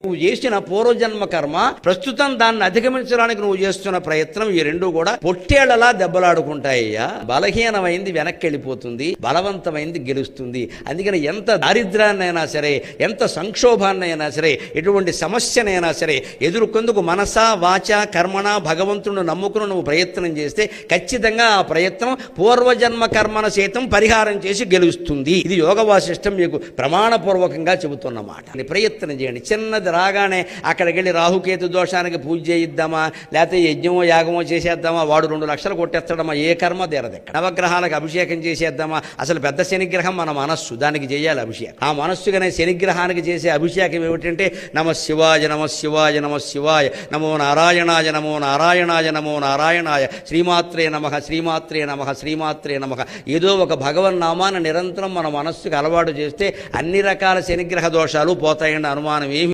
నువ్వు చేసిన పూర్వజన్మ కర్మ ప్రస్తుతం దాన్ని అధిగమించడానికి నువ్వు చేస్తున్న ప్రయత్నం ఈ రెండు కూడా పొట్టేళ్లలా దెబ్బలాడుకుంటాయ్యా. బలహీనమైంది వెనక్కి వెళ్ళిపోతుంది, బలవంతమైంది గెలుస్తుంది. అందుకని ఎంత దారిద్ర్యాన్నైనా సరే, ఎంత సంక్షోభాన్నైనా సరే, ఎటువంటి సమస్యనైనా సరే ఎదుర్కొందుకు మనసా వాచా కర్మణ భగవంతుడు నమ్ముకుని నువ్వు ప్రయత్నం చేస్తే ఖచ్చితంగా ఆ ప్రయత్నం పూర్వజన్మ కర్మను సైతం పరిహారం చేసి గెలుస్తుంది. ఇది యోగ వాసిష్టం మీకు ప్రమాణపూర్వకంగా చెబుతున్నమాట. ప్రయత్నం చేయండి. చిన్నది రాగానే అక్కడికి వెళ్ళి రాహుకేతు దోషానికి పూజ చేయిద్దామా, లేకపోతే యజ్ఞమో యాగమో చేసేద్దామా, వాడు 2 లక్షలు కొట్టేస్తాడమ్మా, ఏ కర్మ తీరదు. నవగ్రహాలకు అభిషేకం చేసేద్దామా, అసలు పెద్ద శనిగ్రహం మన మనస్సు, దానికి చేయాలి అభిషేకం. ఆ మనస్సుగానే శనిగ్రహానికి చేసే అభిషేకం ఏమిటంటే నమ శివాయ నమ శివాయ నమ శివాయ, నమో నారాయణాయ నమో నారాయణాయ నమో నారాయణాయ, శ్రీమాత్రే నమః శ్రీమాత్రే నమః శ్రీమాత్రే నమః. ఏదో ఒక భగవన్నామాన్ని నిరంతరం మన మనస్సుకు అలవాటు చేస్తే అన్ని రకాల శనిగ్రహ దోషాలు పోతాయన్న అనుమానం ఏమి